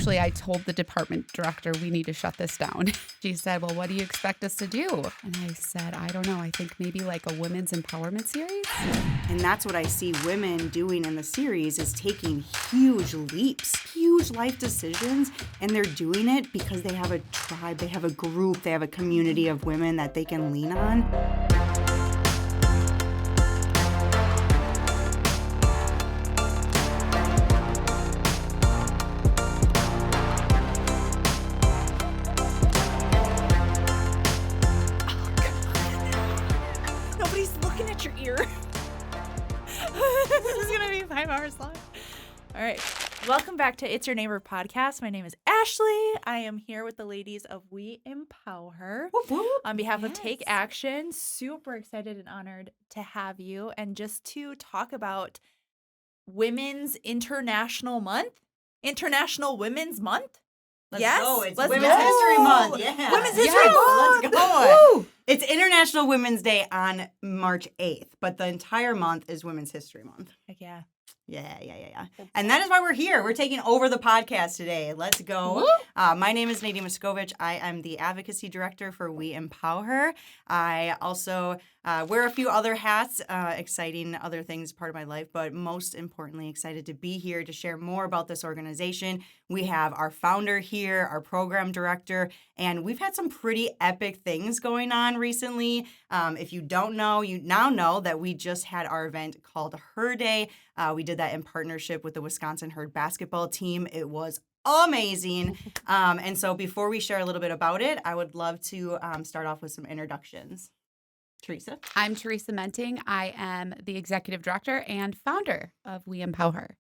Actually, I told the department director, we need to shut this down. She said, well, what do you expect us to do? And I said, I don't know. I think maybe like a women's empowerment series. And that's what I see women doing in the series is taking huge leaps, huge life decisions, and they're doing it because they have a tribe, they have a group, they have a community of women that they can lean on. This is going to be 5 hours long. All right. Welcome back to It's Your Neighbor podcast. My name is Ashley. I am here with the ladies of WeEmpowHer on behalf of Take Action. Super excited and honored to have you and just to talk about Women's International Month. International Women's Month. Let's yes, go. It's let's Women's go. History Month. Yeah. Women's History Month. Let's go. Woo. It's International Women's Day on March 8th, but the entire month is Women's History Month. Heck yeah. Yeah. And that is why we're here. We're taking over the podcast today. Let's go. My name is Nadine Machkovech. I am the Advocacy Director for WeEmpowHer. I also wear a few other hats, exciting other things part of my life, but most importantly, excited to be here to share more about this organization. We have our founder here, our program director, and we've had some pretty epic things going on recently. If you don't know, you now know that we just had our event called Her Day. We did that in partnership with the Wisconsin Herd basketball team. It was amazing. And so before we share a little bit about it, I would love to start off with some introductions. Theresa? I'm Theresa Menting. I am the Executive Director and founder of WeEmpowHer.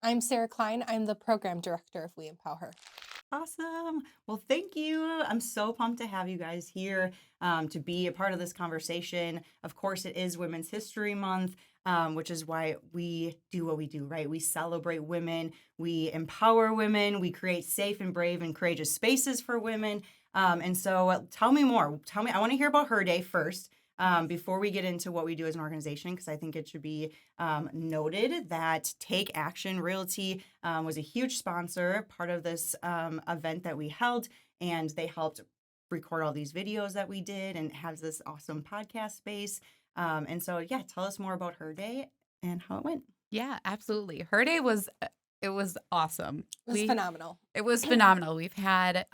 I'm Sarah Klein. I'm the Program Director of WeEmpowHer. Awesome. Well, thank you. I'm so pumped to have you guys here to be a part of this conversation. Of course, it is Women's History Month, which is why we do what we do, right? We celebrate women. We empower women. We create safe and brave and courageous spaces for women. And so tell me more. I want to hear about Her Day first. Before we get into what we do as an organization, because I think it should be noted that Take Action Realty was a huge sponsor, part of this event that we held, and they helped record all these videos that we did and have this awesome podcast space. And so, tell us more about Her Day and how it went. Yeah, absolutely. Her Day was awesome. It was phenomenal. It was phenomenal. We've had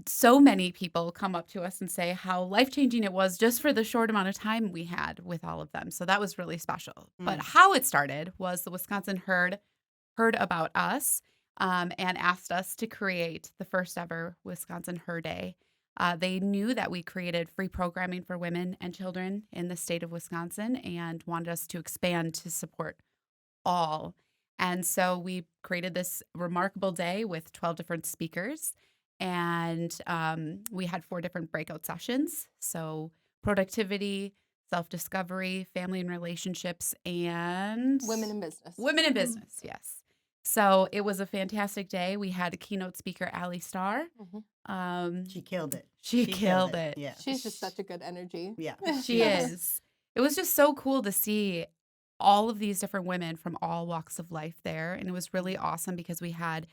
so many people come up to us and say how life-changing it was just for the short amount of time we had with all of them. So that was really special. But how it started was the Wisconsin Herd heard about us and asked us to create the first ever Wisconsin Her Day. They knew that we created free programming for women and children in the state of Wisconsin and wanted us to expand to support all. And so we created this remarkable day with 12 different speakers. And we had 4 different breakout sessions. So productivity, self-discovery, family and relationships, and Women in business. Women in business, yes. So it was a fantastic day. We had a keynote speaker, Allie Starr. She killed it. She killed it. Yeah. She's just such a good energy. Yeah. She is. It was just so cool to see all of these different women from all walks of life there. And it was really awesome because we had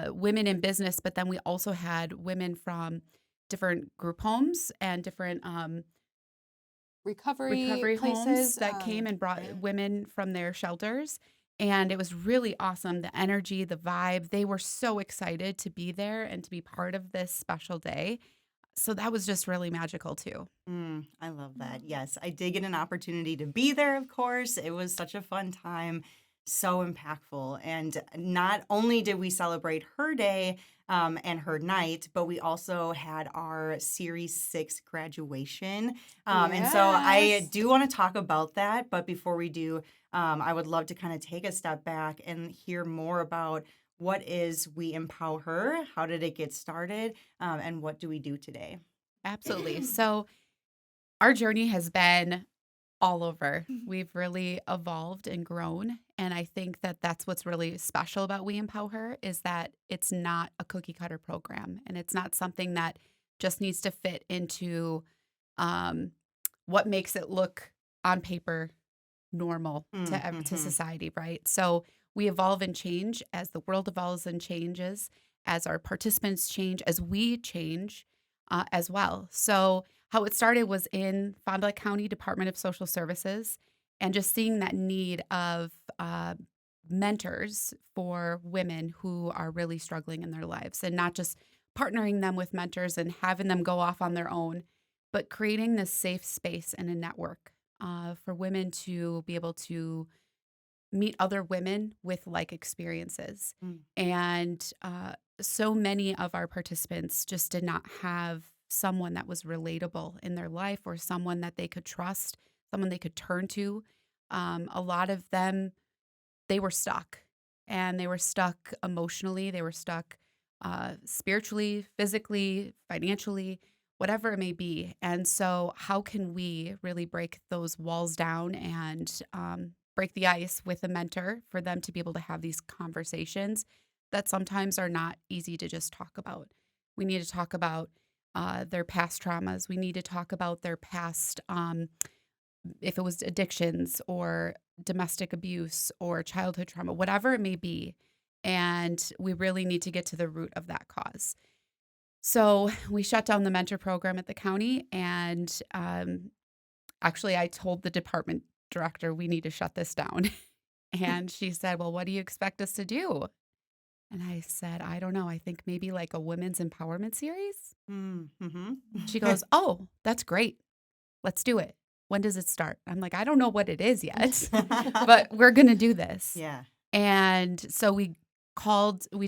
women in business, but then we also had women from different group homes and different recovery places homes that came and brought women from their shelters. And it was really awesome. The energy, the vibe, they were so excited to be there and to be part of this special day. So that was just really magical too. I love that. Yes, I did get an opportunity to be there, of course. It was such a fun time. So impactful. And not only did we celebrate Her Day and Her Night, but we also had our Series 6 graduation. And so I do want to talk about that. But before we do, I would love to kind of take a step back and hear more about what is WeEmpowHer, how did it get started, and what do we do today? Absolutely. So our journey has been all over. We've really evolved and grown. And I think that that's what's really special about WeEmpowHer is that it's not a cookie cutter program. And it's not something that just needs to fit into what makes it look on paper normal to society, right? So we evolve and change as the world evolves and changes, as our participants change, as we change as well. So how it started was in Fond du Lac County Department of Social Services, and just seeing that need of mentors for women who are really struggling in their lives, and not just partnering them with mentors and having them go off on their own, but creating this safe space and a network for women to be able to meet other women with like experiences. And so many of our participants just did not have someone that was relatable in their life, or someone that they could trust, someone they could turn to. A lot of them, they were stuck, and they were stuck emotionally. They were stuck spiritually, physically, financially, whatever it may be. And so how can we really break those walls down and break the ice with a mentor for them to be able to have these conversations that sometimes are not easy to just talk about? We need to talk about their past traumas. We need to talk about their past, if it was addictions or domestic abuse or childhood trauma, whatever it may be. And we really need to get to the root of that cause. So we shut down the mentor program at the county. And actually, I told the department director, we need to shut this down. And she said, well, what do you expect us to do? And I said, I don't know. I think maybe like a women's empowerment series. Mm-hmm. She goes, oh, that's great. Let's do it. When does it start? I'm like, I don't know what it is yet, but we're going to do this. Yeah. And so we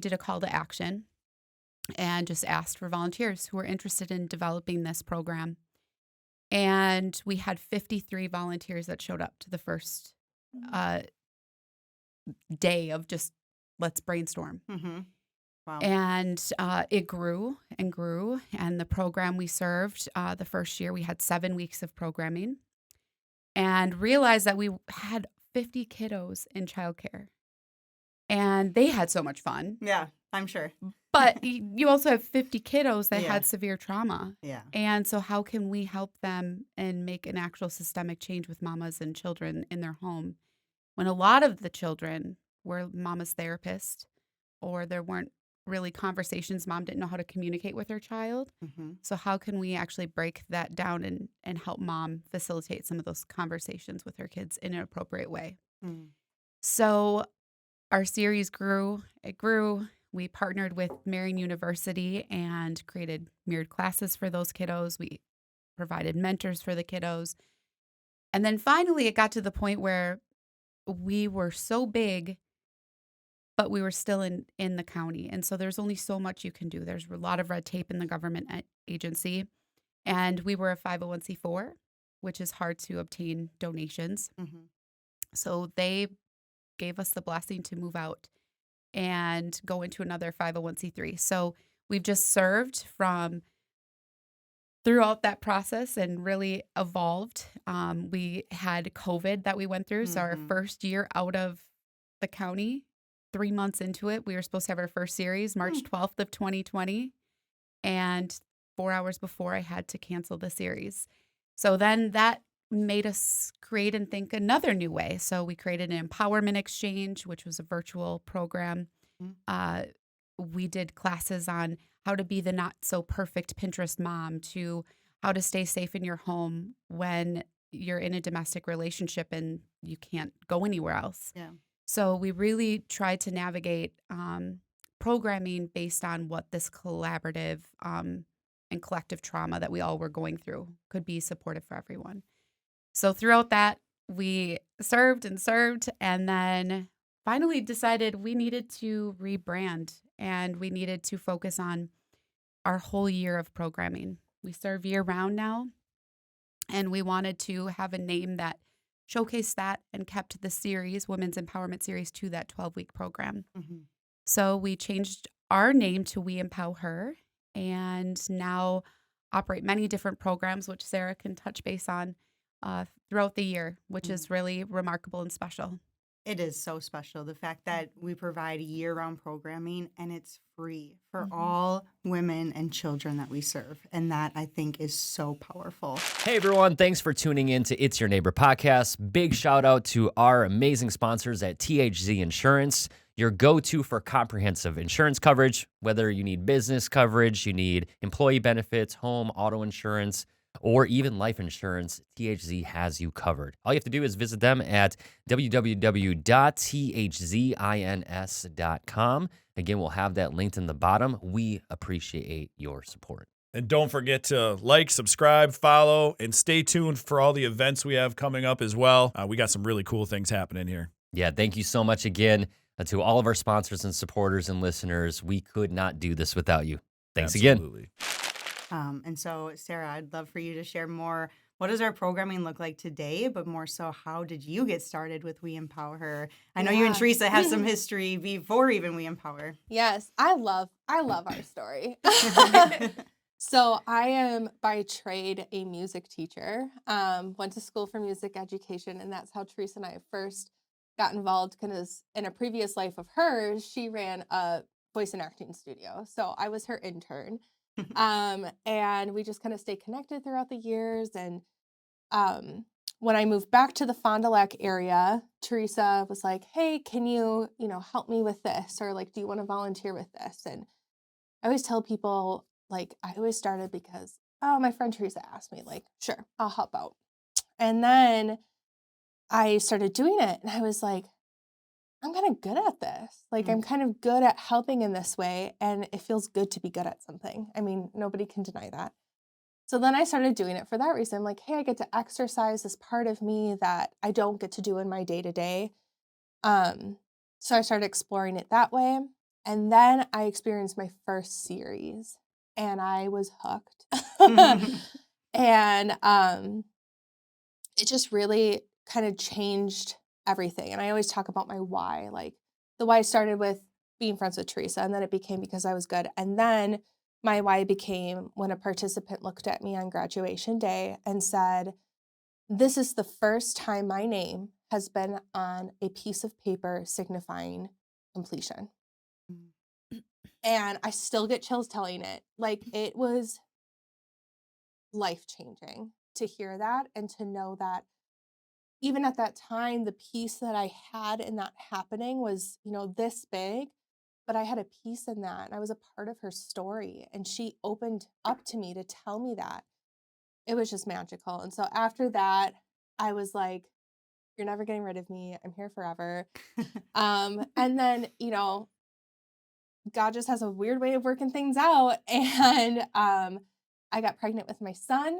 did a call to action and just asked for volunteers who were interested in developing this program. And we had 53 volunteers that showed up to the first day of just let's brainstorm. Mm-hmm. Wow. And it grew and grew. And the program we served, the first year, we had 7 weeks of programming, and realized that we had 50 kiddos in childcare. And they had so much fun. Yeah, I'm sure. But you also have 50 kiddos that Yeah. had severe trauma. Yeah. And so how can we help them and make an actual systemic change with mamas and children in their home, when a lot of the children were mama's therapist, or there weren't really conversations. Mom didn't know how to communicate with her child. Mm-hmm. So how can we actually break that down and help mom facilitate some of those conversations with her kids in an appropriate way? Mm. So our series grew. It grew. We partnered with Marian University and created mirrored classes for those kiddos. We provided mentors for the kiddos. And then finally it got to the point where we were so big, but we were still in the county. And so there's only so much you can do. There's a lot of red tape in the government agency. And we were a 501c4, which is hard to obtain donations. Mm-hmm. So they gave us the blessing to move out and go into another 501c3. So we've just served from throughout that process and really evolved. We had COVID that we went through. So our Mhm. first year out of the county, 3 months into it, we were supposed to have our first series, March 12th of 2020. And 4 hours before, I had to cancel the series. So then that made us create and think another new way. So we created an empowerment exchange, which was a virtual program. Mm. We did classes on how to be the not so perfect Pinterest mom, to how to stay safe in your home when you're in a domestic relationship and you can't go anywhere else. Yeah. So we really tried to navigate programming based on what this collaborative and collective trauma that we all were going through could be supportive for everyone. So throughout that, we served and then finally decided we needed to rebrand and we needed to focus on our whole year of programming. We serve year round now, and we wanted to have a name that showcased that and kept the series, Women's Empowerment Series, to that 12-week program. Mm-hmm. So we changed our name to WeEmpowHer, and now operate many different programs, which Sarah can touch base on throughout the year, which is really remarkable and special. It is so special. The fact that we provide year-round programming and it's free for all women and children that we serve. And that, I think, is so powerful. Hey, everyone. Thanks for tuning in to It's Your Neighbor podcast. Big shout out to our amazing sponsors at THZ Insurance, your go-to for comprehensive insurance coverage, whether you need business coverage, you need employee benefits, home, auto insurance, or even life insurance. THZ has you covered. All you have to do is visit them at www.thzins.com. Again, we'll have that linked in the bottom. We appreciate your support. And don't forget to like, subscribe, follow, and stay tuned for all the events we have coming up as well. We got some really cool things happening here. Yeah, thank you so much again to all of our sponsors and supporters and listeners. We could not do this without you. Thanks Absolutely. again. And so, Sarah, I'd love for you to share more. What does our programming look like today? But more so, how did you get started with WeEmpowHer? I know you and Theresa have some history before even WeEmpowHer. Yes, I love our story. So I am by trade a music teacher. Went to school for music education, and that's how Theresa and I first got involved. Because in a previous life of hers, she ran a voice and acting studio, so I was her intern. And we just kind of stayed connected throughout the years. And when I moved back to the Fond du Lac area, Theresa was like, "Hey, can you help me with this?" Or like, "Do you want to volunteer with this?" And I always tell people, like, I always started because, oh, my friend Theresa asked me, like, sure, I'll help out. And then I started doing it, and I was like, I'm kind of good at this. Like, I'm kind of good at helping in this way, and it feels good to be good at something. I mean, nobody can deny that. So then I started doing it for that reason. I'm like, hey, I get to exercise this part of me that I don't get to do in my day-to-day. So I started exploring it that way. And then I experienced my first series, and I was hooked. And it just really kind of changed everything. And I always talk about my why. Like, the why started with being friends with Theresa, and then it became because I was good. And then my why became when a participant looked at me on graduation day and said, "This is the first time my name has been on a piece of paper signifying completion." And I still get chills telling it. Like, it was life-changing to hear that and to know that even at that time, the piece that I had in that happening was, this big, but I had a piece in that, and I was a part of her story, and she opened up to me to tell me that. It was just magical. And so after that, I was like, you're never getting rid of me. I'm here forever. And then, God just has a weird way of working things out. And I got pregnant with my son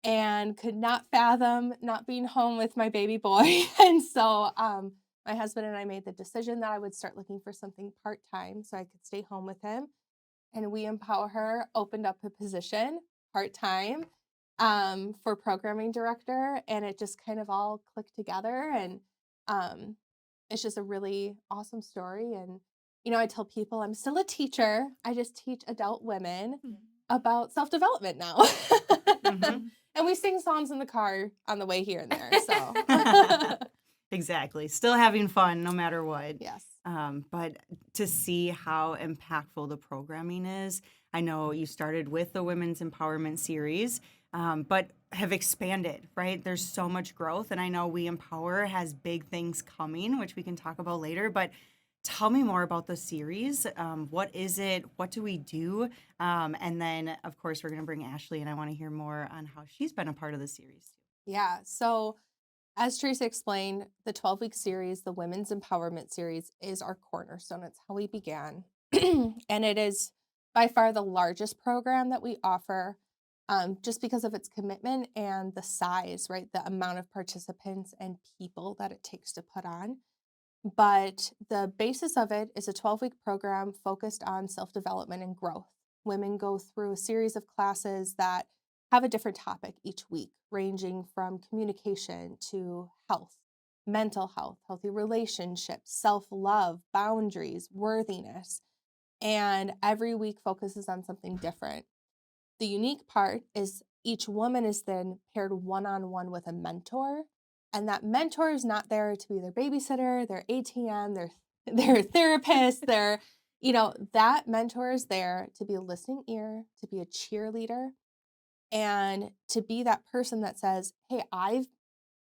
and could not fathom not being home with my baby boy. And so my husband and I made the decision that I would start looking for something part-time so I could stay home with him. And WeEmpowHer opened up a position part-time for programming director. And it just kind of all clicked together. And it's just a really awesome story. And, I tell people I'm still a teacher. I just teach adult women about self-development now. And we sing songs in the car on the way here and there. So Exactly. Still having fun no matter what. yes. But to see how impactful the programming is, I know you started with the Women's Empowerment Series, but have expanded, right? There's so much growth. And I know WeEmpowHer has big things coming, which we can talk about later. But tell me more about the series. What is it? What do we do? And then, of course, we're going to bring Ashley, and I want to hear more on how she's been a part of the series. Yeah. So as Theresa explained, the 12-week series, the Women's Empowerment Series, is our cornerstone. It's how we began. And it is by far the largest program that we offer, just because of its commitment and the size, right? The amount of participants and people that it takes to put on. But the basis of it is a 12-week program focused on self-development and growth. Women go through a series of classes that have a different topic each week, ranging from communication to health, mental health, healthy relationships, self-love, boundaries, worthiness. And every week focuses on something different. The unique part is each woman is then paired one-on-one with a mentor And that mentor is not there to be their babysitter, their ATM, their therapist, that mentor is there to be a listening ear, to be a cheerleader, and to be that person that says, hey, I've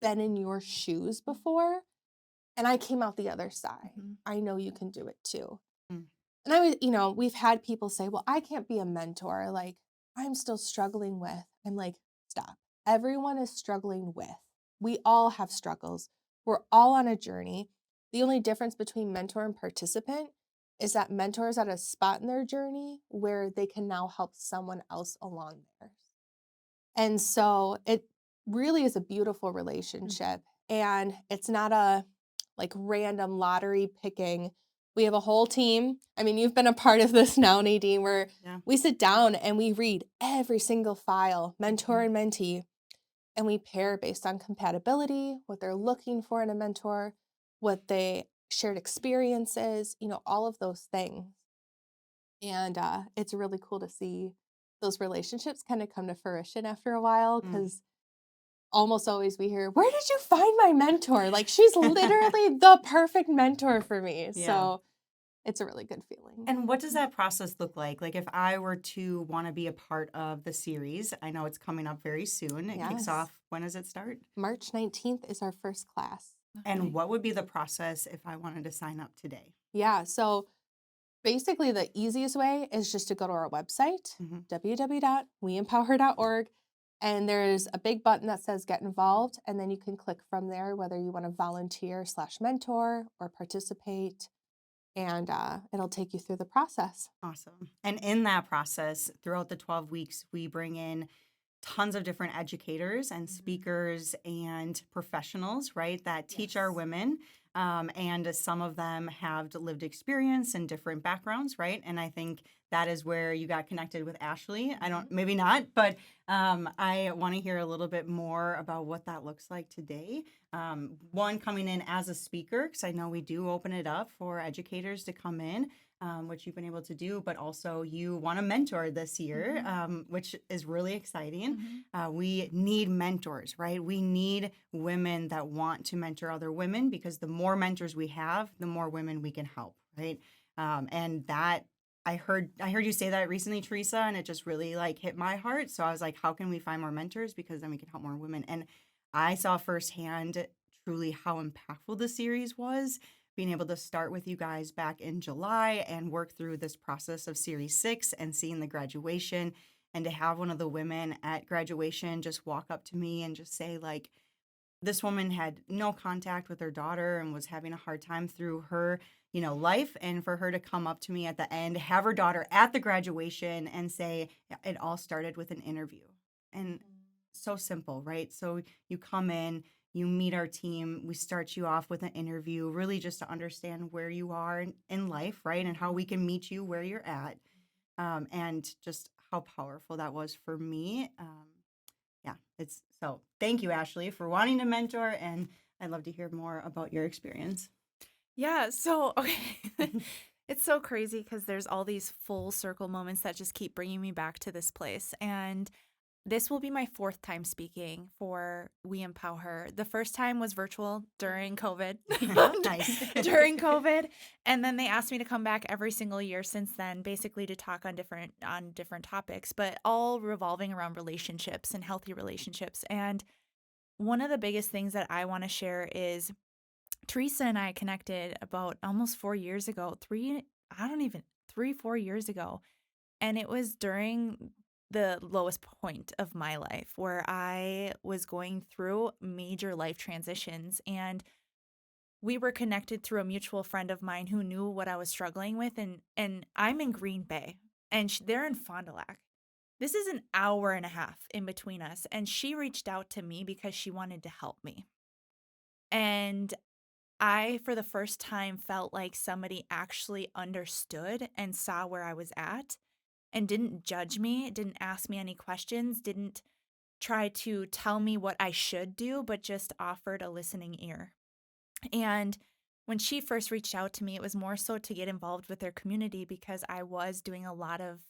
been in your shoes before and I came out the other side. I know you can do it too. Mm. And we've had people say, well, I can't be a mentor. Like, I'm still struggling with. I'm like, stop. Everyone is struggling with. We all have struggles. We're all on a journey. The only difference between mentor and participant is that mentor is at a spot in their journey where they can now help someone else along theirs. And so it really is a beautiful relationship. And it's not a like random lottery picking. We have a whole team. I mean, you've been a part of this now, Nadine, where we sit down and we read every single file, mentor and mentee, and we pair based on compatibility, what they're looking for in a mentor, what they shared experiences, all of those things. And it's really cool to see those relationships kind of come to fruition after a while, because almost always we hear, where did you find my mentor? Like, she's literally the perfect mentor for me. Yeah. So it's a really good feeling. And what does that process look like? Like, if I were to want to be a part of the series, I know it's coming up very soon. It kicks off. When does it start? March 19th is our first class. And what would be the process if I wanted to sign up today? Yeah. So basically, the easiest way is just to go to our website, www.weempowher.org. And there's a big button that says get involved. And then you can click from there, whether you want to volunteer/mentor or participate. And it'll take you through the process. Awesome. And in that process, throughout the 12 weeks, we bring in tons of different educators and speakers and professionals, right, that teach our women. And some of them have lived experience and different backgrounds, right? And I think that is where you got connected with Ashley. Maybe not, but I want to hear a little bit more about what that looks like today. One, coming in as a speaker, because I know we do open it up for educators to come in, which you've been able to do, but also you want to mentor this year, which is really exciting. We need mentors, right? We need women that want to mentor other women, because the more mentors we have, the more women we can help, right? And that I heard you say that recently, Theresa, and it just really like hit my heart. So I was like, how can we find more mentors? Because then we can help more women. And I saw firsthand truly how impactful the series was, being able to start with you guys back in July and work through this process of Series 6 and seeing the graduation, and to have one of the women at graduation just walk up to me and just say, like, this woman had no contact with her daughter and was having a hard time through her, life. And for her to come up to me at the end, have her daughter at the graduation and say, it all started with an interview. And so simple, right? So you come in, you meet our team, we start you off with an interview, really just to understand where you are in life, right? And how we can meet you where you're at. And just how powerful that was for me. So thank you, Ashley, for wanting to mentor. And I'd love to hear more about your experience. Yeah. So, okay. It's so crazy because there's all these full circle moments that just keep bringing me back to this place. And this will be my 4th time speaking for WeEmpowHer. The first time was virtual during COVID. Nice. During COVID. And then they asked me to come back every single year since then, basically to talk on different topics, but all revolving around relationships and healthy relationships. And one of the biggest things that I want to share is Theresa and I connected about almost 4 years ago, 4 years ago. And it was during the lowest point of my life where I was going through major life transitions, and we were connected through a mutual friend of mine who knew what I was struggling with. And I'm in Green Bay and they're in Fond du Lac. This is an hour and a half in between us. And she reached out to me because she wanted to help me. And I, for the first time, felt like somebody actually understood and saw where I was at and didn't judge me, didn't ask me any questions, didn't try to tell me what I should do, but just offered a listening ear. And when she first reached out to me, it was more so to get involved with their community because I was doing a lot of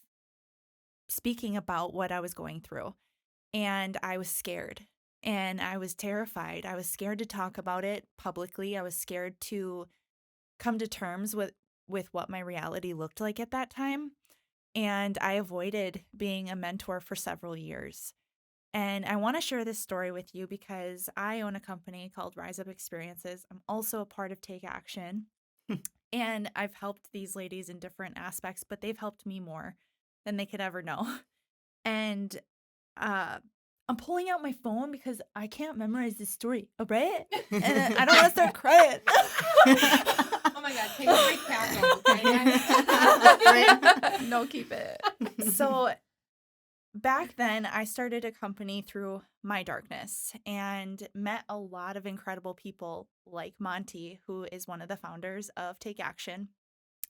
speaking about what I was going through. And I was scared. And I was terrified. I was scared to talk about it publicly. I was scared to come to terms with what my reality looked like at that time. And I avoided being a mentor for several years. And I want to share this story with you because I own a company called Rise Up Experiences. I'm also a part of Take Action. And I've helped these ladies in different aspects, but they've helped me more than they could ever know. And I'm pulling out my phone because I can't memorize this story, all right? And I don't want to start crying. Oh my God, take a break back. No, keep it. So back then, I started a company through my darkness and met a lot of incredible people like Monty, who is one of the founders of Take Action,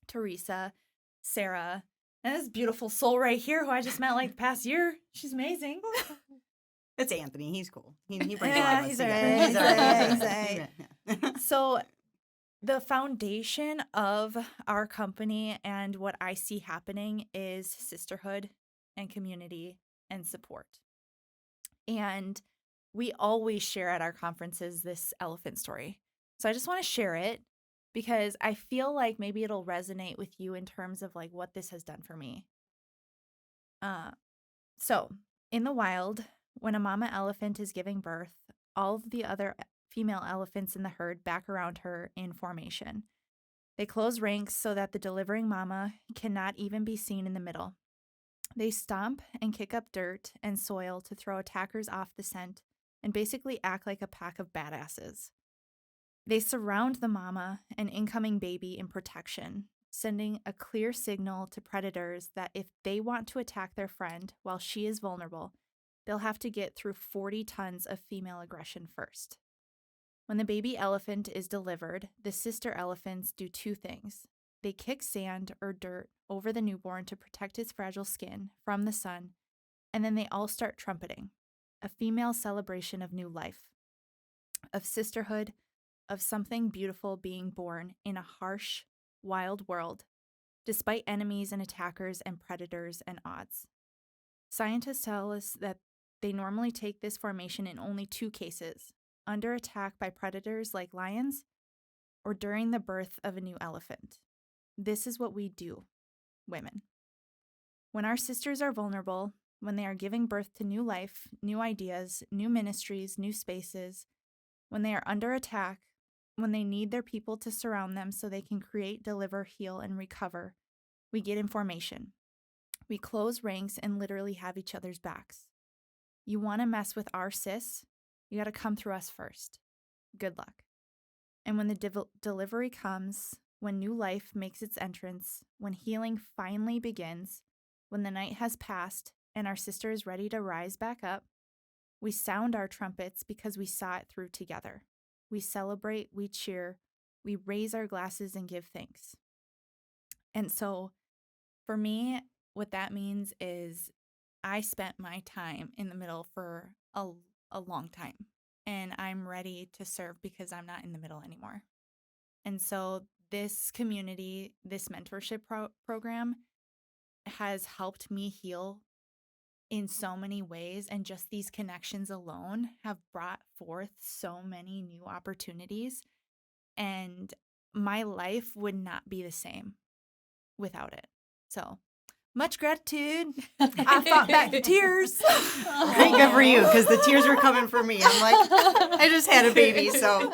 Theresa, Sarah, and this beautiful soul right here who I just met like the past year. She's amazing. It's Anthony. He's cool. He brings a lot of us he's together. all right. He's all right. He's all right. So the foundation of our company and what I see happening is sisterhood and community and support. And we always share at our conferences this elephant story. So I just want to share it because I feel like maybe it'll resonate with you in terms of like what this has done for me. So in the wild, when a mama elephant is giving birth, all of the other female elephants in the herd back around her in formation. They close ranks so that the delivering mama cannot even be seen in the middle. They stomp and kick up dirt and soil to throw attackers off the scent and basically act like a pack of badasses. They surround the mama and incoming baby in protection, sending a clear signal to predators that if they want to attack their friend while she is vulnerable, they'll have to get through 40 tons of female aggression first. When the baby elephant is delivered, the sister elephants do two things. They kick sand or dirt over the newborn to protect its fragile skin from the sun, and then they all start trumpeting, a female celebration of new life, of sisterhood, of something beautiful being born in a harsh, wild world, despite enemies and attackers and predators and odds. Scientists tell us that they normally take this formation in only two cases: under attack by predators like lions, or during the birth of a new elephant. This is what we do, women. When our sisters are vulnerable, when they are giving birth to new life, new ideas, new ministries, new spaces, when they are under attack, when they need their people to surround them so they can create, deliver, heal, and recover, we get in formation. We close ranks and literally have each other's backs. You want to mess with our sis? You got to come through us first. Good luck. And when the delivery comes, when new life makes its entrance, when healing finally begins, when the night has passed and our sister is ready to rise back up, we sound our trumpets because we saw it through together. We celebrate, we cheer, we raise our glasses and give thanks. And so for me, what that means is I spent my time in the middle for a long time, and I'm ready to serve because I'm not in the middle anymore. And so this community, this mentorship program has helped me heal in so many ways, and just these connections alone have brought forth so many new opportunities, and my life would not be the same without it. So much gratitude. I fought back the tears. Great, good for you, because the tears were coming for me. I'm like, I just had a baby, so.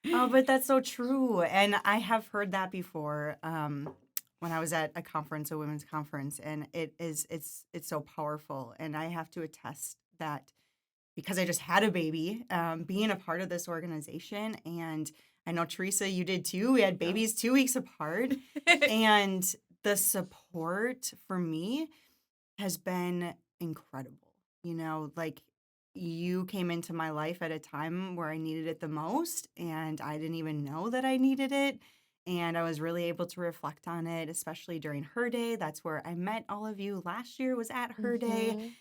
Oh, but that's so true. And I have heard that before when I was at a conference, a women's conference, and it's so powerful. And I have to attest that because I just had a baby, being a part of this organization, and I know, Theresa, you did too. We had babies 2 weeks apart, and the support for me has been incredible. You know, like, you came into my life at a time where I needed it the most, and I didn't even know that I needed it. And I was really able to reflect on it, especially during Her Day. That's where I met all of you last year, was at Her Day.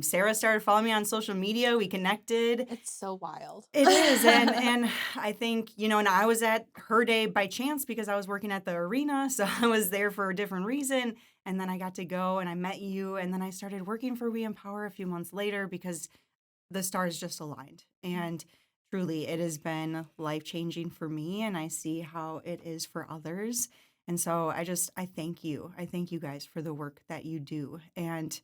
Sarah started following me on social media. We connected. It's so wild. It is. And I think, you know, and I was at Her Day by chance because I was working at the arena. So I was there for a different reason. And then I got to go and I met you. And then I started working for WeEmpowHer a few months later because the stars just aligned. And truly, it has been life-changing for me, and I see how it is for others. And so I thank you. I thank you guys for the work that you do and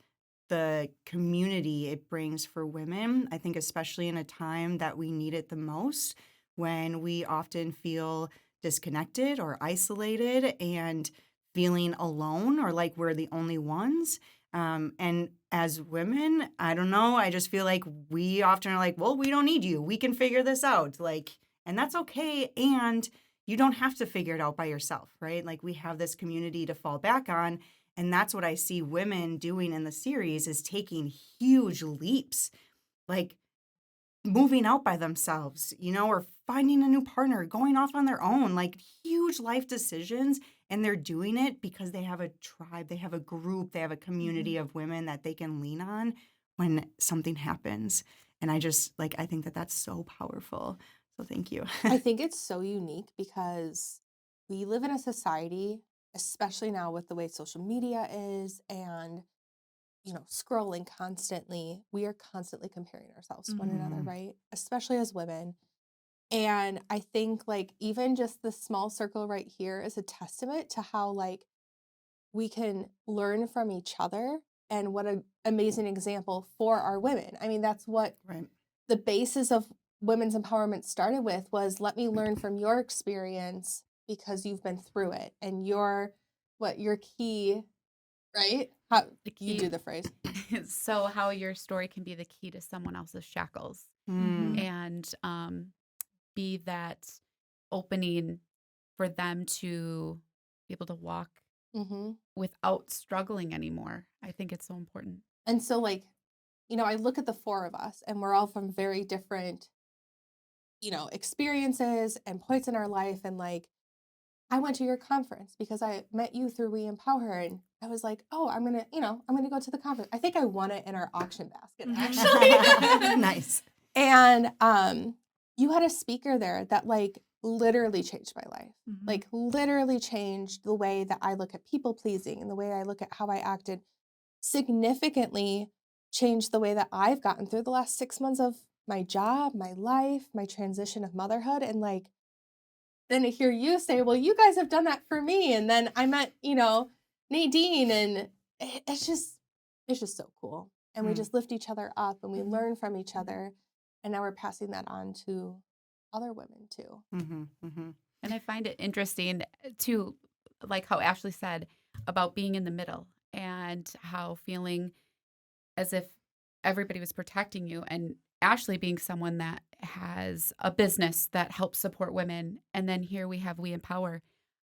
the community it brings for women. I think especially in a time that we need it the most, when we often feel disconnected or isolated and feeling alone or like we're the only ones. And as women, I don't know, I just feel like we often are like, well, we don't need you. We can figure this out. Like, and that's okay. And you don't have to figure it out by yourself, right? Like, we have this community to fall back on. And that's what I see women doing in the series, is taking huge leaps, like moving out by themselves, or finding a new partner, going off on their own, like huge life decisions. And they're doing it because they have a tribe, they have a group, they have a community of women that they can lean on when something happens. And I think that that's so powerful. So thank you. I think it's so unique because we live in a society, especially now with the way social media is and, scrolling constantly. We are constantly comparing ourselves to one another, right? Especially as women. And I think like even just the small circle right here is a testament to how like we can learn from each other, and what an amazing example for our women. I mean, that's what Right. the basis of women's empowerment started with, was let me learn from your experience because you've been through it and your key, right? How The you key. do the phrase. So how your story can be the key to someone else's shackles, and be that opening for them to be able to walk Mm-hmm. without struggling anymore. I think it's so important. And so like, I look at the four of us and we're all from very different, experiences and points in our life. And like, I went to your conference because I met you through WeEmpowHer, and I was like, oh, I'm going to go to the conference. I think I won it in our auction basket, actually. Nice. And you had a speaker there that like literally changed my life. Like literally changed the way that I look at people pleasing and the way I look at how I acted. Significantly changed the way that I've gotten through the last 6 months of my job, my life, my transition of motherhood. And like, then to hear you say, well, you guys have done that for me. And then I met, Nadine, and it's just so cool. And we just lift each other up and we learn from each other. And now we're passing that on to other women too. And I find it interesting too, like how Ashley said about being in the middle and how feeling as if everybody was protecting you, and Ashley being someone that has a business that helps support women. And then here we have WeEmpowHer.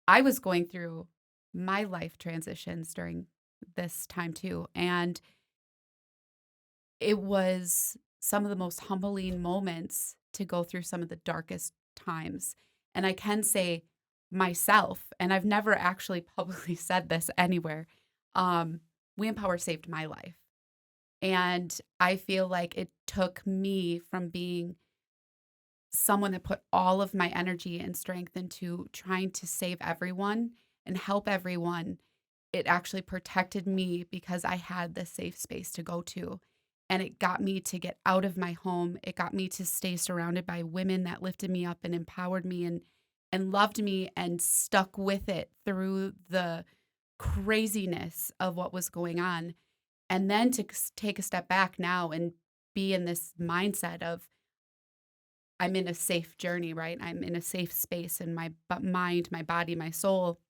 I was going through my life transitions during this time too. And it was some of the most humbling moments to go through some of the darkest times. And I can say myself, and I've never actually publicly said this anywhere, WeEmpowHer saved my life. And I feel like it took me from being someone that put all of my energy and strength into trying to save everyone and help everyone. It actually protected me because I had this safe space to go to. And it got me to get out of my home. It got me to stay surrounded by women that lifted me up and empowered me and loved me and stuck with it through the craziness of what was going on. And then to take a step back now and be in this mindset of, I'm in a safe journey, right? I'm in a safe space, and my mind, my body, my soul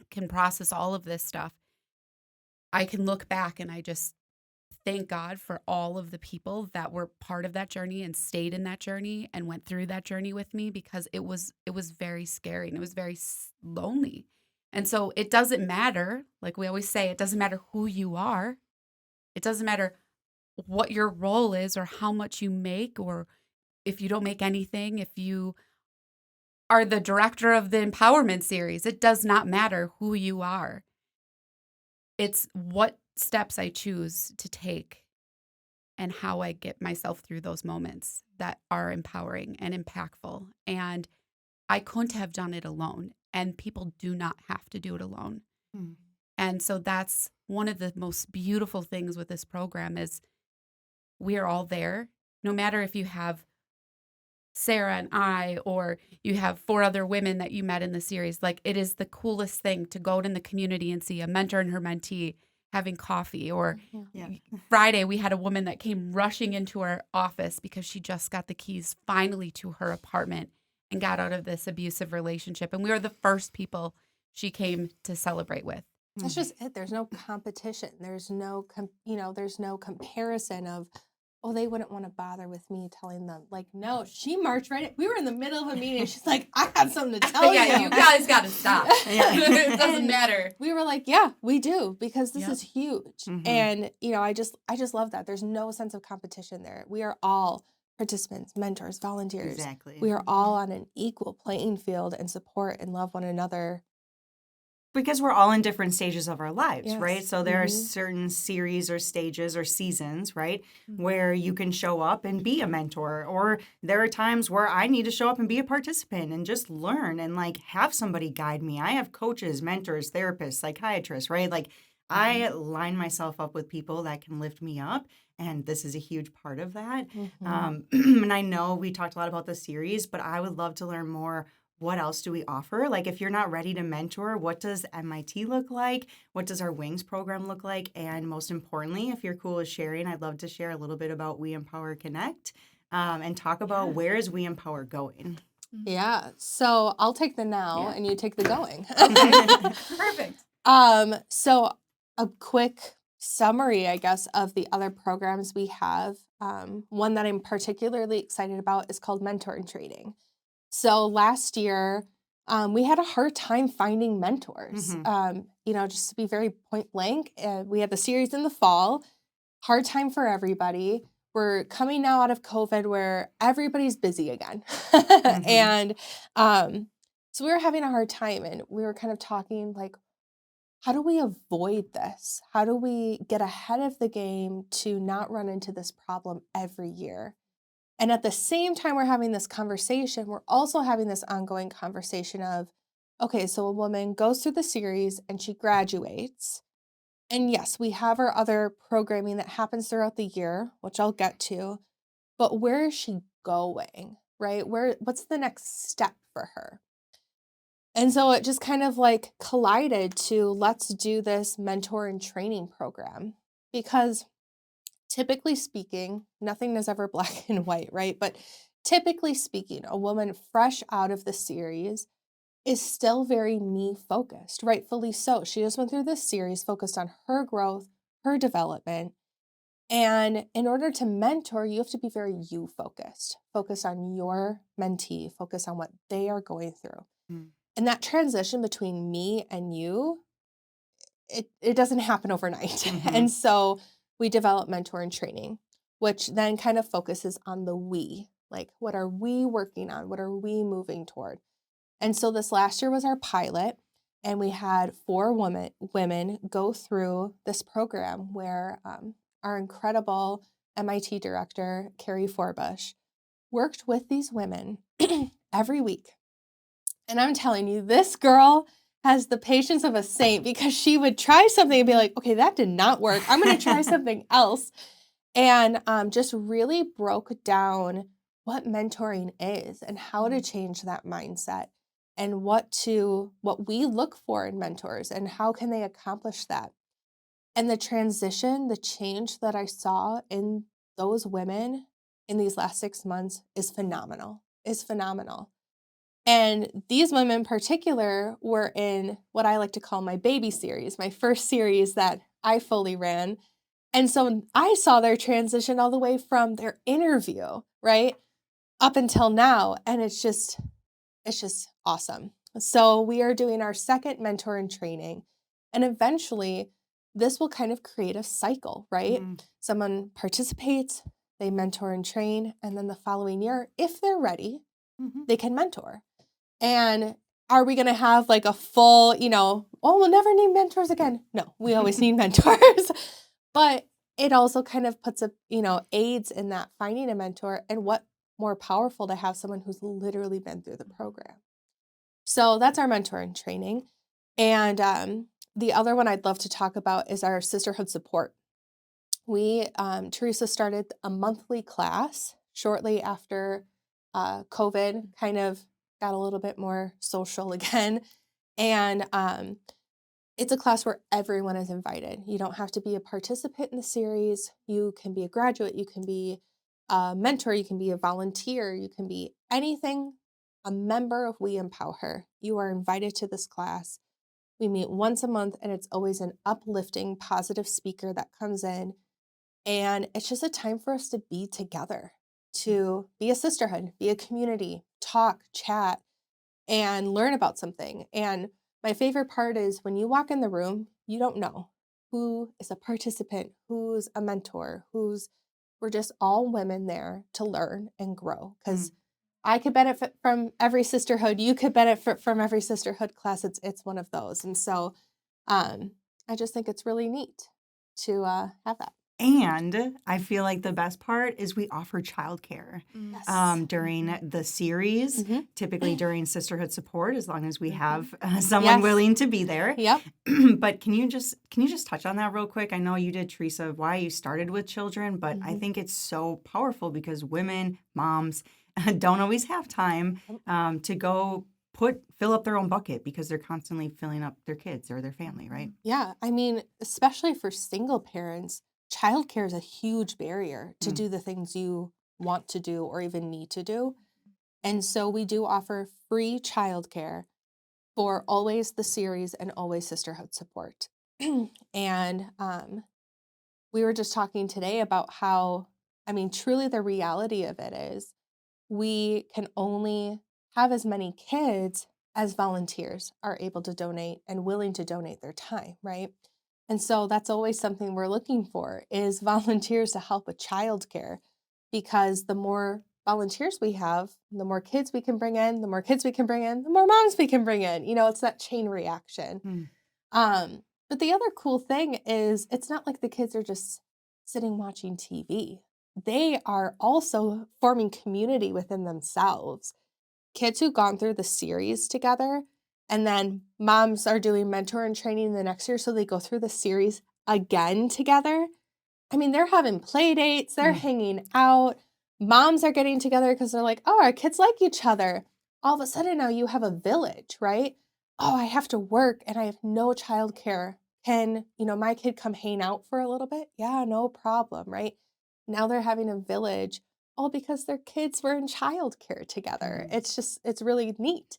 can process all of this stuff. I can look back and I just thank God for all of the people that were part of that journey and stayed in that journey and went through that journey with me, because it was very scary and it was very lonely. And so it doesn't matter, like we always say, it doesn't matter who you are. It doesn't matter what your role is or how much you make, or if you don't make anything, if you are the director of the empowerment series. It does not matter who you are. It's what steps I choose to take and how I get myself through those moments that are empowering and impactful. And I couldn't have done it alone. And people do not have to do it alone. And so that's one of the most beautiful things with this program is we are all there no matter if you have Sarah and I, or you have 4 other women that you met in the series, like it is the coolest thing to go out in the community and see a mentor and her mentee having coffee. Or Yeah. Friday, we had a woman that came rushing into our office because she just got the keys finally to her apartment and got out of this abusive relationship. And we were the first people she came to celebrate with. That's just it. There's no competition. There's no, there's no comparison of, oh, they wouldn't want to bother with me telling them. Like, no, she marched right in. We were in the middle of a meeting. She's like, I have something to tell you. You guys got to stop. It doesn't matter. We were like, yeah, we do, because this is huge. Mhm. And, I just love that. There's no sense of competition there. We are all participants, mentors, volunteers. Exactly. We are all on an equal playing field and support and love one another. Because we're all in different stages of our lives, Yes. right? So there are Mhm. certain series or stages or seasons, right, where you can show up and be a mentor. Or there are times where I need to show up and be a participant and just learn and like have somebody guide me. I have coaches, mentors, therapists, psychiatrists, right? Like I line myself up with people that can lift me up. And this is a huge part of that. And I know we talked a lot about the series, but I would love to learn more. What else do we offer? Like, if you're not ready to mentor, what does MIT look like? What does our Wings program look like? And most importantly, if you're cool with sharing, I'd love to share a little bit about WeEmpowHer Connect and talk about where is WeEmpowHer going. Yeah. So I'll take the now and you take the going. Perfect. So a quick summary, I guess, of the other programs we have. One that I'm particularly excited about is called Mentor in Training. So last year, we had a hard time finding mentors. Just to be very point blank, we had the series in the fall, hard time for everybody. We're coming now out of COVID where everybody's busy again. And so we were having a hard time, and we were kind of talking like, how do we avoid this? How do we get ahead of the game to not run into this problem every year? And at the same time we're having this conversation, we're also having this ongoing conversation of, okay, so a woman goes through the series and she graduates. And yes, we have our other programming that happens throughout the year, which I'll get to. But where is she going, right? What's the next step for her? And so it just kind of like collided to let's do this mentor and training program, because typically speaking, nothing is ever black and white, right? But typically speaking, a woman fresh out of the series is still very me focused, rightfully so. She just went through this series focused on her growth, her development. And in order to mentor, you have to be very you focused, focus on your mentee, focus on what they are going through. And that transition between me and you, it doesn't happen overnight. And so we develop mentor and training, which then kind of focuses on the we, like what are we working on? What are we moving toward? And so this last year was our pilot, and we had 4 women go through this program where our incredible MIT director, Carrie Forbush, worked with these women every week. And I'm telling you, this girl has the patience of a saint, because she would try something and be like, okay, that did not work. I'm going to try something else. And just really broke down what mentoring is and how to change that mindset, and what we look for in mentors and how can they accomplish that. And the transition, the change that I saw in those women in these last 6 months is phenomenal. And these women in particular were in what I like to call my baby series, my first series that I fully ran. And so I saw their transition all the way from their interview, right, up until now. And it's just awesome. So we are doing our second mentor in training. And eventually this will kind of create a cycle, right? Someone participates, they mentor and train, and then the following year, if they're ready, they can mentor. And are we going to have like a full, we'll never need mentors again? No, we always need mentors. But it also kind of puts aids in that finding a mentor. And what more powerful to have someone who's literally been through the program. So that's our mentor in training. And the other one I'd love to talk about is our sisterhood support. Theresa started a monthly class shortly after COVID kind of got a little bit more social again. And it's a class where everyone is invited. You don't have to be a participant in the series. You can be a graduate. You can be a mentor. You can be a volunteer. You can be anything, a member of WeEmpowHer. You are invited to this class. We meet once a month, and it's always an uplifting, positive speaker that comes in. And it's just a time for us to be together, to be a sisterhood, be a community, talk, chat, and learn about something. And my favorite part is when you walk in the room, you don't know who is a participant, who's a mentor, we're just all women there to learn and grow. Because I could benefit from every sisterhood. You could benefit from every sisterhood class. It's one of those. And so I just think it's really neat to have that. And I feel like the best part is we offer childcare during the series, typically during sisterhood support, as long as we have someone willing to be there. Yep. But can you just touch on that real quick? I know you did, Theresa, why you started with children, but I think it's so powerful because women, moms, don't always have time to go fill up their own bucket because they're constantly filling up their kids or their family, right? Yeah. I mean, especially for single parents, childcare is a huge barrier to do the things you want to do or even need to do. And so we do offer free childcare for always the series and always sisterhood support. And we were just talking today about how, I mean, truly the reality of it is we can only have as many kids as volunteers are able to donate and willing to donate their time, right? And so that's always something we're looking for is volunteers to help with childcare, because the more volunteers we have, the more kids we can bring in, the more kids we can bring in, the more moms we can bring in. You know, it's that chain reaction. But the other cool thing is it's not like the kids are just sitting watching TV. They are also forming community within themselves. Kids who've gone through the series together, and then moms are doing mentor and training the next year, so they go through the series again together. I mean, they're having play dates, they're hanging out. Moms are getting together because they're like, oh, our kids like each other. All of a sudden now you have a village, right? Oh, I have to work and I have no childcare. Can, my kid come hang out for a little bit? Yeah, no problem, right? Now they're having a village, all because their kids were in childcare together. It's really neat.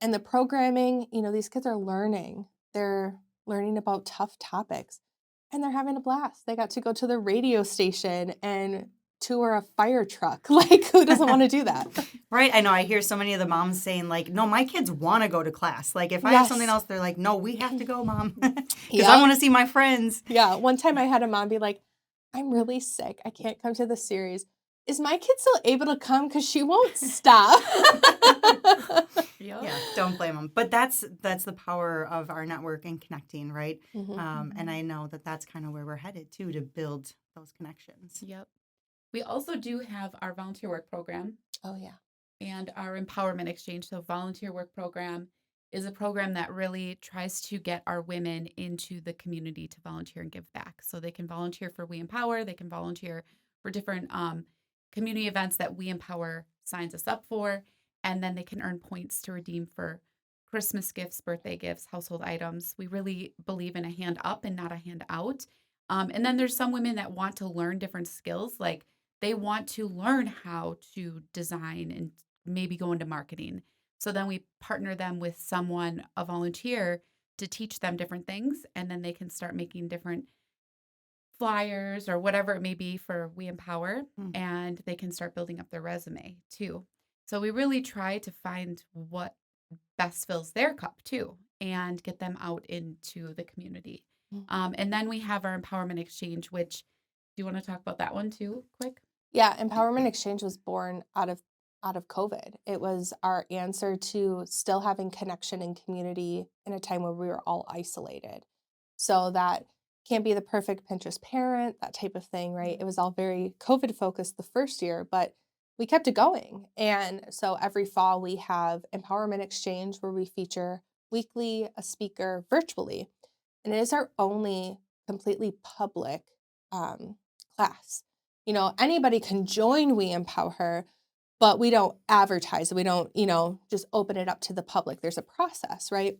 And the programming, these kids are learning. They're learning about tough topics and they're having a blast. They got to go to the radio station and tour a fire truck. Like, who doesn't want to do that? Right. I know. I hear so many of the moms saying, like, no, my kids want to go to class. Like, if I have something else, they're like, no, we have to go, Mom. Because I want to see my friends. Yeah. One time I had a mom be like, I'm really sick. I can't come to the series. Is my kid still able to come? Because she won't stop. Yeah, don't blame them. But that's the power of our network and connecting, right? And I know that's kind of where we're headed, too, to build those connections. Yep. We also do have our volunteer work program. Oh, yeah. And our empowerment exchange. So volunteer work program is a program that really tries to get our women into the community to volunteer and give back. So they can volunteer for WeEmpower. They can volunteer for different community events that WeEmpower signs us up for. And then they can earn points to redeem for Christmas gifts, birthday gifts, household items. We really believe in a hand up and not a hand out. And then there's some women that want to learn different skills. Like they want to learn how to design and maybe go into marketing. So then we partner them with someone, a volunteer, to teach them different things. And then they can start making different flyers or whatever it may be for WeEmpower. And they can start building up their resume too. So we really try to find what best fills their cup too and get them out into the community. And then we have our Empowerment Exchange, which, do you want to talk about that one too, quick? Yeah, Empowerment Exchange was born out of COVID. It was our answer to still having connection and community in a time where we were all isolated. So that can't be the perfect Pinterest parent, that type of thing, right? It was all very COVID focused the first year, but we kept it going. And so every fall we have Empowerment Exchange where we feature weekly a speaker virtually. And it is our only completely public class. anybody can join WeEmpowHer, but we don't advertise. We don't, just open it up to the public. There's a process, right?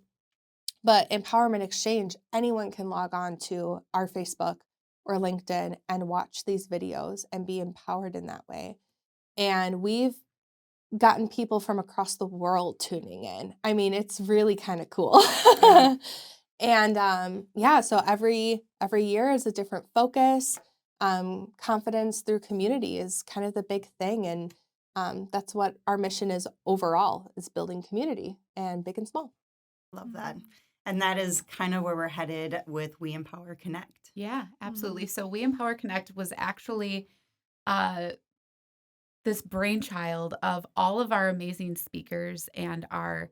But Empowerment Exchange, anyone can log on to our Facebook or LinkedIn and watch these videos and be empowered in that way. And we've gotten people from across the world tuning in. I mean, it's really kind of cool. Yeah. And so every year is a different focus. Confidence through community is kind of the big thing. And that's what our mission is overall, is building community, and big and small. Love that. And that is kind of where we're headed with We Empower Connect. Yeah, absolutely. So WeEmpowHer Connect was actually this brainchild of all of our amazing speakers and our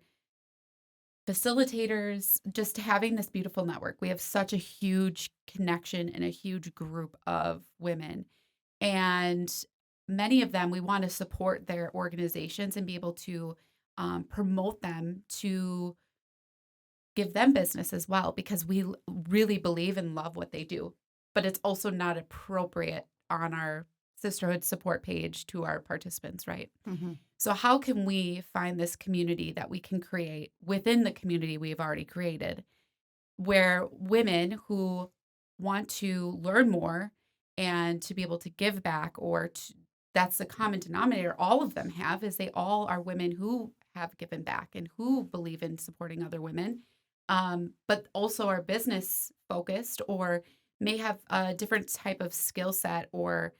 facilitators, just having this beautiful network. We have such a huge connection and a huge group of women. And many of them, we want to support their organizations and be able to promote them, to give them business as well, because we really believe and love what they do. But it's also not appropriate on our sisterhood support page to our participants, right? Mm-hmm. So how can we find this community that we can create within the community we've already created, where women who want to learn more and to be able to give back, or that's the common denominator all of them have, is they all are women who have given back and who believe in supporting other women, but also are business focused, or may have a different type of skill set or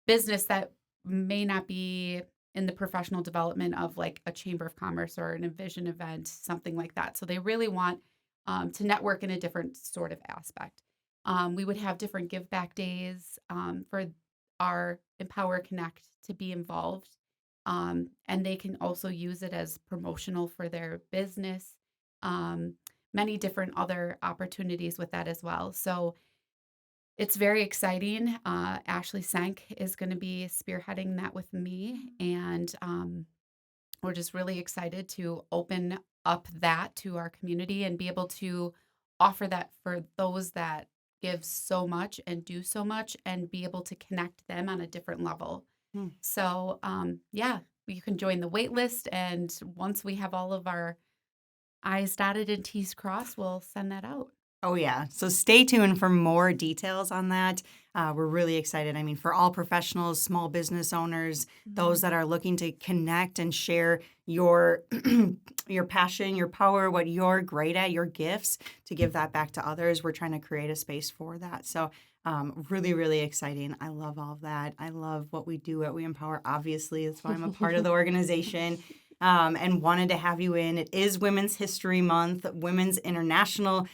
business that may not be in the professional development of like a chamber of commerce or an Envision event, something like that. So they really want to network in a different sort of aspect. We would have different give back days for our Empower Connect to be involved. And they can also use it as promotional for their business. Many different other opportunities with that as well. So it's very exciting. Ashley Senk is going to be spearheading that with me. And we're just really excited to open up that to our community and be able to offer that for those that give so much and do so much, and be able to connect them on a different level. So, you can join the wait list. And once we have all of our I's dotted and T's crossed, we'll send that out. Oh, yeah. So stay tuned for more details on that. We're really excited. I mean, for all professionals, small business owners, those that are looking to connect and share your your passion, your power, what you're great at, your gifts, to give that back to others. We're trying to create a space for that. So really, really exciting. I love all of that. I love what we do at We Empower. Obviously, that's why I'm a part of the organization. And wanted to have you in. It is Women's History Month. Women's International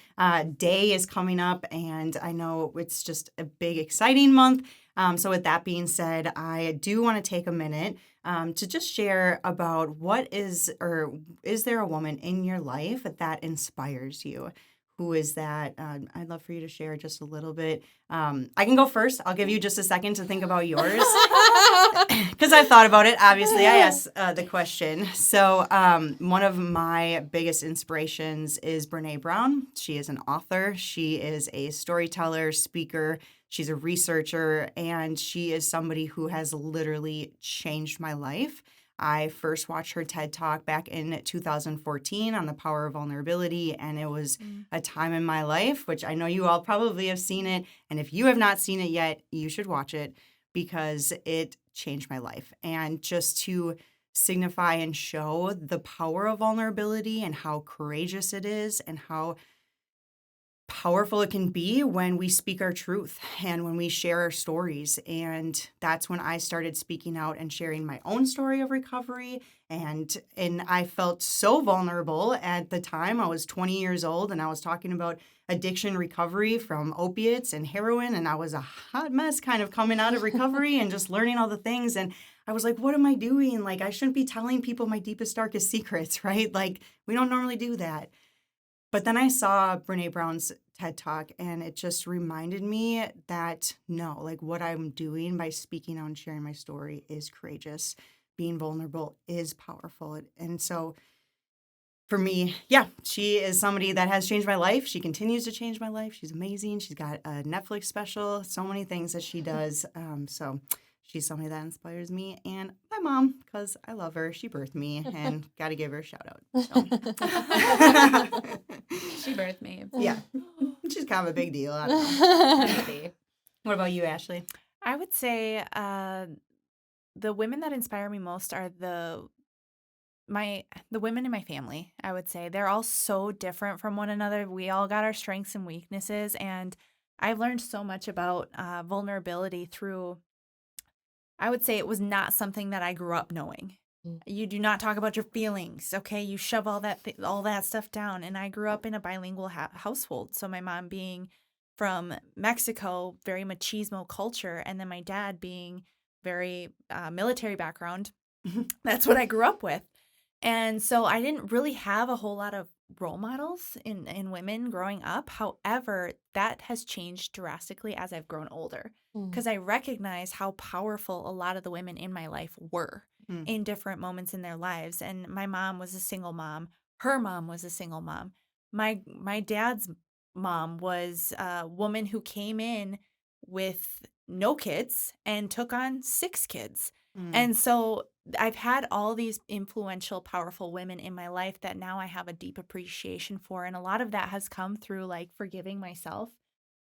Day is coming up, and I know it's just a big, exciting month. So with that being said, I do want to take a minute to just share about is there a woman in your life that inspires you? Who is that? I'd love for you to share just a little bit. I can go first. I'll give you just a second to think about yours. Because I've thought about it. Obviously, I asked the question. So one of my biggest inspirations is Brene Brown. She is an author. She is a storyteller, speaker. She's a researcher, and she is somebody who has literally changed my life. I first watched her TED Talk back in 2014 on the power of vulnerability, and it was a time in my life, which I know you all probably have seen it, and if you have not seen it yet, you should watch it, because it changed my life. And just to signify and show the power of vulnerability and how courageous it is and how powerful it can be when we speak our truth and when we share our stories. And that's when I started speaking out and sharing my own story of recovery. And I felt so vulnerable at the time. I was 20 years old, and I was talking about addiction recovery from opiates and heroin. And I was a hot mess kind of coming out of recovery and just learning all the things. And I was like, what am I doing? Like, I shouldn't be telling people my deepest, darkest secrets, right? Like, we don't normally do that. But then I saw Brene Brown's TED Talk, and it just reminded me that no, like, what I'm doing by speaking out and sharing my story is courageous. Being vulnerable is powerful. And so for me, yeah, she is somebody that has changed my life. She continues to change my life. She's amazing. She's got a Netflix special, so many things that she does. So she's somebody that inspires me. And my mom, because I love her. She birthed me and got to give her a shout out. So. She birthed me. Yeah. She's kind of a big deal. I don't know. What about you, Ashley? I would say the women that inspire me most are the women in my family. I would say they're all so different from one another. We all got our strengths and weaknesses, and I've learned so much about vulnerability through. I would say it was not something that I grew up knowing. You do not talk about your feelings, okay? You shove all that stuff down. And I grew up in a bilingual household. So my mom being from Mexico, very machismo culture, and then my dad being very military background. That's what I grew up with. And so I didn't really have a whole lot of role models in women growing up. However, that has changed drastically as I've grown older because I recognize how powerful a lot of the women in my life were in different moments in their lives. And my mom was a single mom. Her mom was a single mom. My dad's mom was a woman who came in with no kids and took on 6 kids. And so I've had all these influential, powerful women in my life that now I have a deep appreciation for. And a lot of that has come through like forgiving myself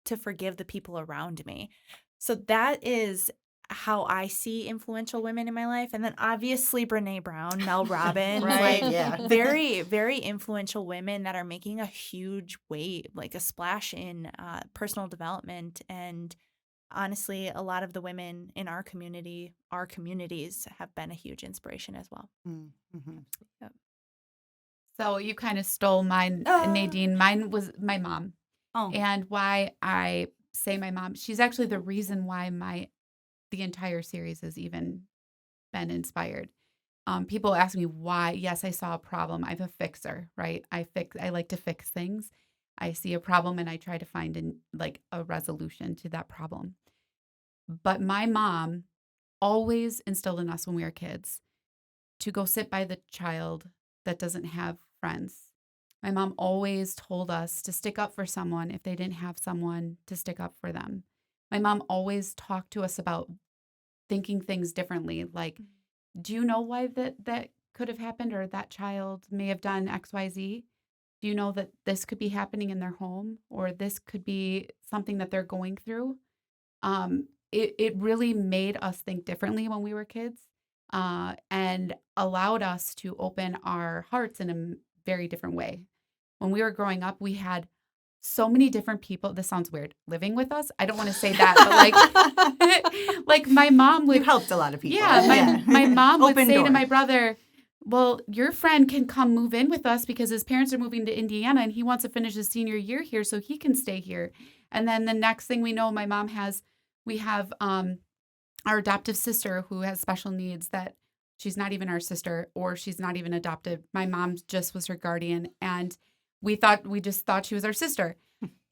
to forgive the people around me. So that is how I see influential women in my life. And then obviously Brene Brown, Mel Robbins, Right, like yeah. very, very influential women that are making a huge wave, like a splash in personal development. And honestly, a lot of the women in our communities have been a huge inspiration as well. Mm-hmm. Yep. So you kind of stole mine, Nadine. Mine was my mom. Oh. And why I say my mom, she's actually the reason why the entire series has even been inspired. People ask me why. Yes, I saw a problem. I'm a fixer, right? I like to fix things. I see a problem and I try to find a resolution to that problem. But my mom always instilled in us when we were kids to go sit by the child that doesn't have friends. My mom always told us to stick up for someone if they didn't have someone to stick up for them. My mom always talked to us about thinking things differently. Like, do you know why that could have happened, or that child may have done XYZ? Do you know that this could be happening in their home, or this could be something that they're going through? It really made us think differently when we were kids, and allowed us to open our hearts in a very different way. When we were growing up, we had so many different people. This sounds weird, living with us. I don't want to say that, but like my mom would. You helped a lot of people. Yeah, my mom would Open say door. to my brother, well, your friend can come move in with us because his parents are moving to Indiana and he wants to finish his senior year here so he can stay here. And then the next thing we know, we have our adoptive sister who has special needs that she's not even our sister, or she's not even adopted. My mom just was her guardian, and we just thought she was our sister.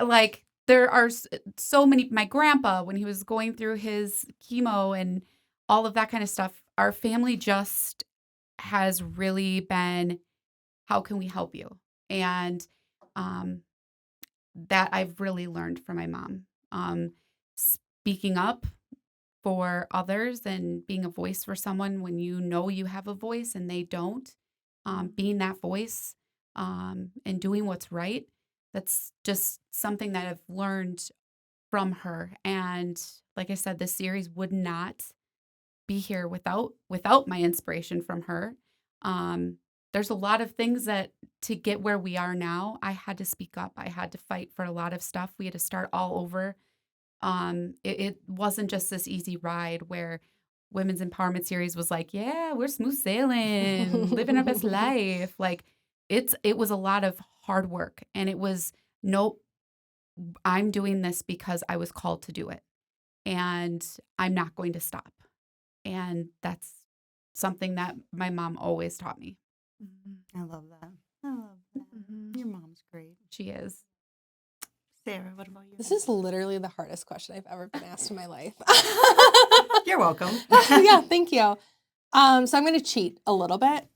Like, there are so many, my grandpa, when he was going through his chemo and all of that kind of stuff, our family just has really been, how can we help you? And that I've really learned from my mom. Speaking up for others and being a voice for someone when you know you have a voice and they don't, being that voice and doing what's right. That's just something that I've learned from her. And like I said, this series would not be here without my inspiration from her. There's a lot of things that to get where we are now, I had to speak up. I had to fight for a lot of stuff. We had to start all over. It wasn't just this easy ride where Women's Empowerment Series was like, yeah, we're smooth sailing, living our best life. Like, it was a lot of hard work, and it was, nope, I'm doing this because I was called to do it, and I'm not going to stop. And that's something that my mom always taught me. I love that. Your mom's great. She is. Sarah, what about you? This is literally the hardest question I've ever been asked in my life. You're welcome. Yeah, thank you. So I'm going to cheat a little bit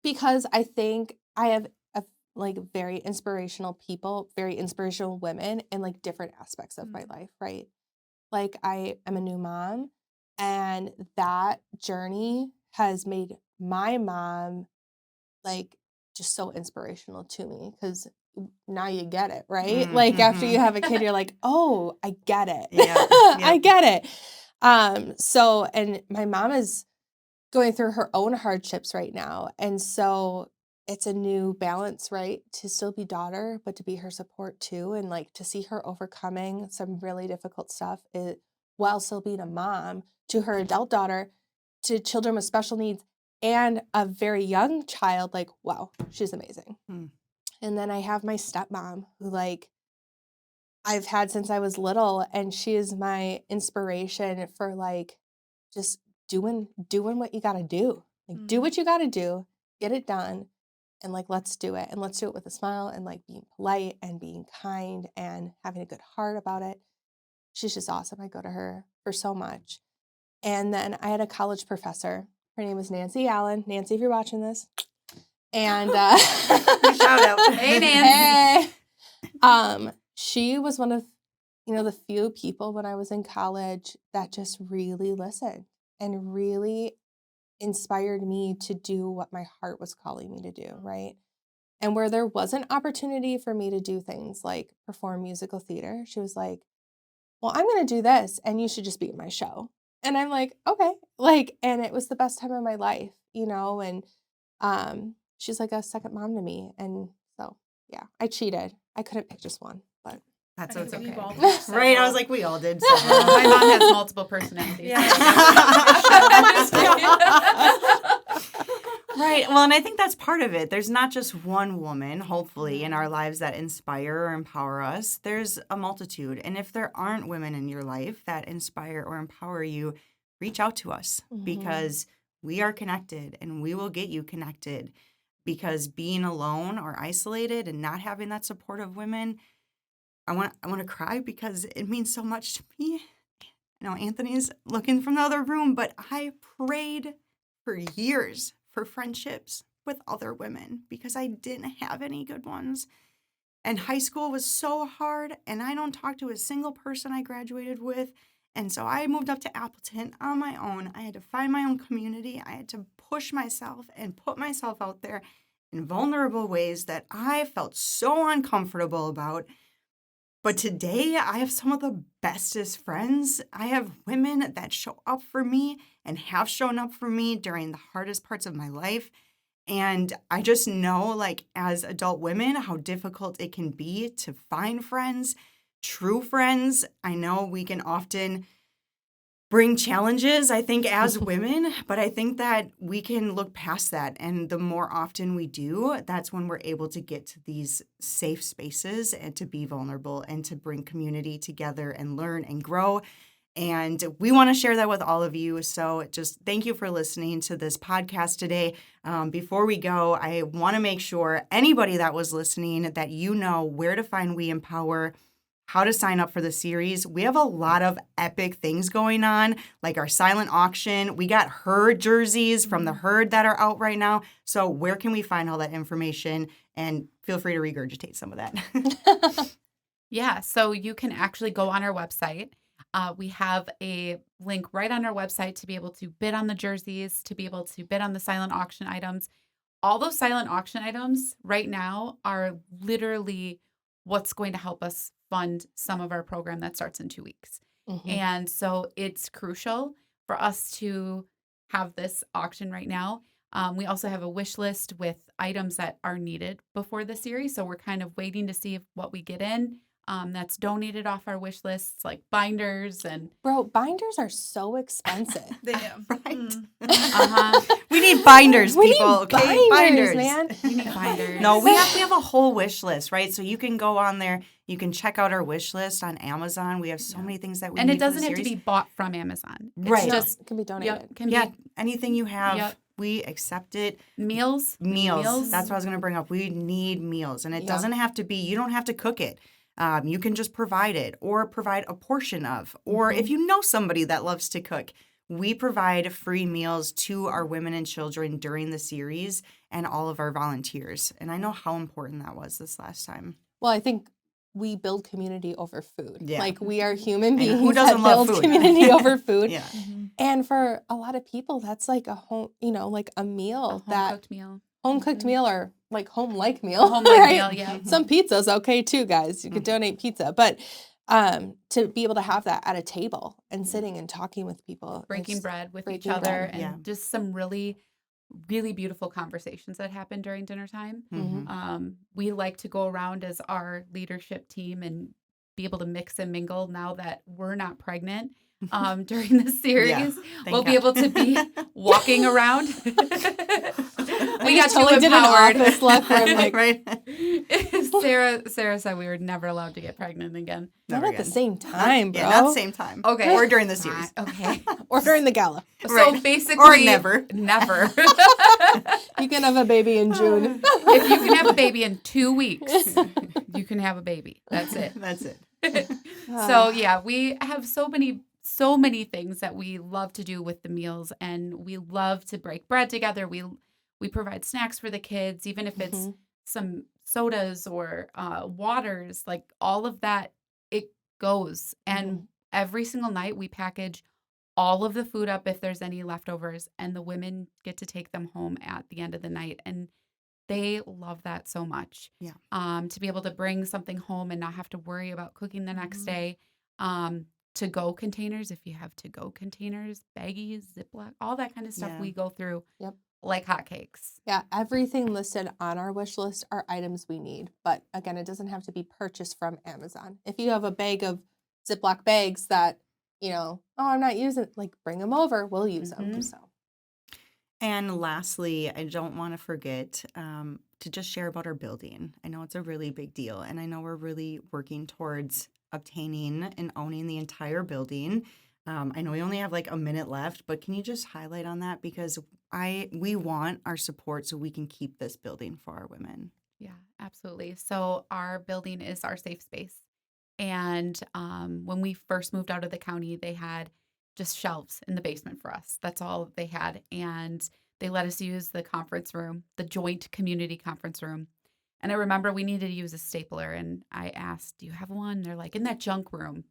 because I think I have very inspirational people, very inspirational women in like different aspects of my life, right? Like, I am a new mom, And that journey has made my mom like just so inspirational to me because now you get it, right? Like after you have a kid, you're like, oh, I get it. I get it. So, and my mom is going through her own hardships right now. And so it's a new balance, right? To still be daughter, but to be her support too. And like to see her overcoming some really difficult stuff while still being a mom to her adult daughter, to children with special needs and a very young child. Like, wow, she's amazing. And then I have my stepmom who like I've had since I was little, and she is my inspiration for like just doing what you got to do. Like do what you got to do, get it done, and like let's do it. And let's do it with a smile and like being polite and being kind and having a good heart about it. She's just awesome. I go to her for so much. And then I had a college professor. Her name was Nancy Allen. Nancy, if you're watching this. And shout out. Hey, Nancy. Hey. She was one of, the few people when I was in college that just really listened and really inspired me to do what my heart was calling me to do, right? And where there was an opportunity for me to do things like perform musical theater, she was like, well, I'm going to do this and you should just be in my show. And I'm like, okay. And it was the best time of my life, and she's like a second mom to me. And so, yeah, I cheated. I couldn't pick just one, but that's I think okay. we've all Right? I was like, we all did. My mom has multiple personalities. Right. Well, and I think that's part of it. There's not just one woman, hopefully, in our lives that inspire or empower us. There's a multitude. And if there aren't women in your life that inspire or empower you, reach out to us because we are connected and we will get you connected. Because being alone or isolated and not having that support of women, I want to cry because it means so much to me. I know Anthony's looking from the other room, but I prayed for years for friendships with other women because I didn't have any good ones. And high school was so hard, and I don't talk to a single person I graduated with. And so I moved up to Appleton on my own. I had to find my own community. I had to push myself and put myself out there in vulnerable ways that I felt so uncomfortable about. But today, I have some of the bestest friends. I have women that show up for me and have shown up for me during the hardest parts of my life. And I just know, as adult women, how difficult it can be to find friends, true friends. I know we can often bring challenges, I think, as women, but I think that we can look past that. And the more often we do, that's when we're able to get to these safe spaces and to be vulnerable and to bring community together and learn and grow. And we want to share that with all of you. So just thank you for listening to this podcast today. Before we go, I want to make sure anybody that was listening that you know where to find WeEmpower, how to sign up for the series. We have a lot of epic things going on, like our silent auction. We got herd jerseys from the herd that are out right now. So where can we find all that information? And feel free to regurgitate some of that. Yeah, so you can actually go on our website. We have a link right on our website to be able to bid on the jerseys, to be able to bid on the silent auction items. All those silent auction items right now are literally what's going to help us fund some of our program that starts in 2 weeks. And so it's crucial for us to have this auction right now. We also have a wish list with items that are needed before the series. So we're kind of waiting to see what we get in. That's donated off our wish lists, like binders and... Bro, binders are so expensive. They do. Right? We need binders, people. Binders, man. We need binders. No, we have to have a whole wish list, right? So you can go on there. You can check out our wish list on Amazon. We have so many things that we and need it doesn't for the have to series. be bought from Amazon. Right. It's just It can be donated. Anything you have, Yep. we accept it. Meals. That's what I was going to bring up. We need meals. And it doesn't have to be, you don't have to cook it. You can just provide it or provide a portion of. Or if you know somebody that loves to cook, we provide free meals to our women and children during the series and all of our volunteers. And I know how important that was this last time. Well, I think we build community over food. Yeah. Like we are human And beings who doesn't that love build food? community over food. Yeah. And for a lot of people, that's like a home, like a meal Home-cooked meal. home-cooked meal or like home-like meal. A home-like right? meal, yeah. Some pizza's okay too, guys. You could donate pizza. But to be able to have that at a table and sitting and talking with people. Breaking bread with each breaking other bread, and yeah. just some really, really beautiful conversations that happen during dinner time. Mhm. We like to go around as our leadership team and be able to mix and mingle now that we're not pregnant. During the series, thank we'll be God. able to be walking around. We got totally too did an empowered. office look where I'm like, right? Sarah said we were never allowed to get pregnant again. not Never at the again. same time, bro. Yeah, not the same time. Okay. Or during the series. Okay. Or during the gala. So Right. basically, Or never. Never. You can have a baby in June. If you can have a baby in 2 weeks, you can have a baby. That's it. That's it. So yeah, we have so many things that we love to do with the meals, and we love to break bread together. We provide snacks for the kids, even if it's some sodas or waters, like all of that, it goes. And every single night we package all of the food up if there's any leftovers, and the women get to take them home at the end of the night. And they love that so much. Yeah. To be able to bring something home and not have to worry about cooking the next day. To-go containers, if you have to-go containers, baggies, Ziploc, all that kind of stuff Yeah. we go through Yep. like hotcakes. Yeah, everything listed on our wish list are items we need. But again, it doesn't have to be purchased from Amazon. If you have a bag of Ziploc bags that, I'm not using, like bring them over, we'll use them. So. And lastly, I don't want to forget to just share about our building. I know it's a really big deal, and I know we're really working towards obtaining and owning the entire building. I know we only have like a minute left, but can you just highlight on that? Because we want our support so we can keep this building for our women. Yeah, absolutely. So our building is our safe space. And when we first moved out of the county, they had just shelves in the basement for us. That's all they had. And they let us use the conference room, the joint community conference room. And I remember we needed to use a stapler. And I asked, do you have one? They're like, in that junk room.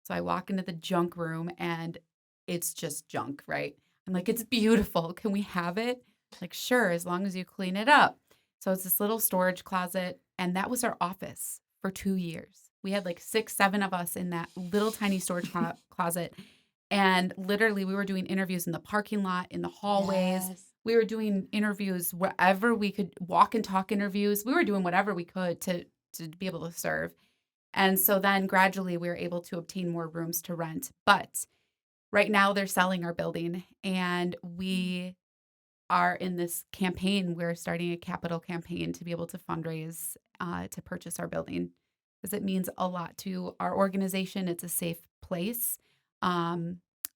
So I walk into the junk room and it's just junk, right? I'm like, it's beautiful. Can we have it? Like, sure, as long as you clean it up. So it's this little storage closet. And that was our office for 2 years. We had like 6, 7 of us in that little tiny storage closet. And literally we were doing interviews in the parking lot, in the hallways. Yes. We were doing interviews wherever we could, walk and talk interviews. We were doing whatever we could to be able to serve. And so then gradually we were able to obtain more rooms to rent. But right now they're selling our building, and we are in this campaign. We're starting a capital campaign to be able to fundraise to purchase our building, because it means a lot to our organization. It's a safe place.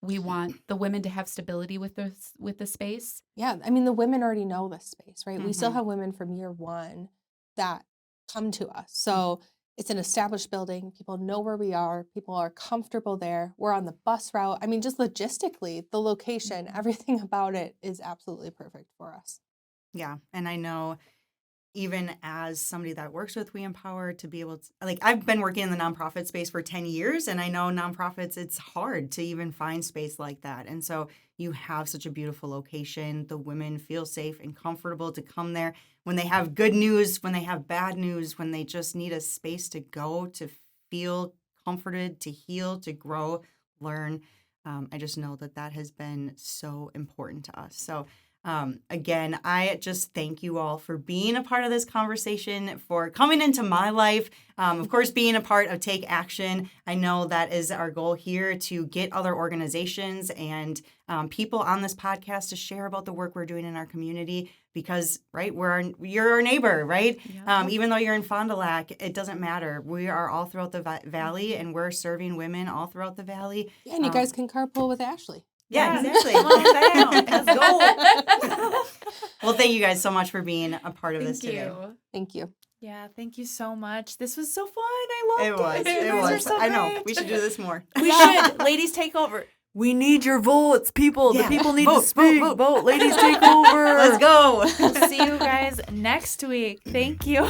We want the women to have stability with the space. Yeah, I mean, the women already know this space, right? We still Mhm. have women from year one that come to us. So it's an established building. People know where we are. People are comfortable there. We're on the bus route. I mean, just logistically, the location, everything about it is absolutely perfect for us. Yeah. And I know even as somebody that works with WeEmpower, to be able to, like, I've been working in the nonprofit space for 10 years, and I know nonprofits, it's hard to even find space like that. And so you have such a beautiful location. The women feel safe and comfortable to come there when they have good news, when they have bad news, when they just need a space to go, to feel comforted, to heal, to grow, learn. I just know that has been so important to us. So again, I just thank you all for being a part of this conversation, for coming into my life. Of course, being a part of Take Action. I know that is our goal here, to get other organizations and people on this podcast to share about the work we're doing in our community, because, right, you're our neighbor, right? Yeah. Even though you're in Fond du Lac, it doesn't matter. We are all throughout the valley, and we're serving women all throughout the valley. Yeah, and you guys can carpool with Ashley. Yeah, Yeah. exactly. Come on down. Let's go. Well, thank you guys so much for being a part of this Thank today. you. Thank you. Yeah, thank you so much. This was so fun. I It loved was. it. It You guys are was. so I know. great. We should do this more. We should. Ladies, take over. We need your votes, people. Yeah. The people need Vote, to speak. vote, vote. Ladies, take over. Let's go. We'll see you guys next week. Thank you.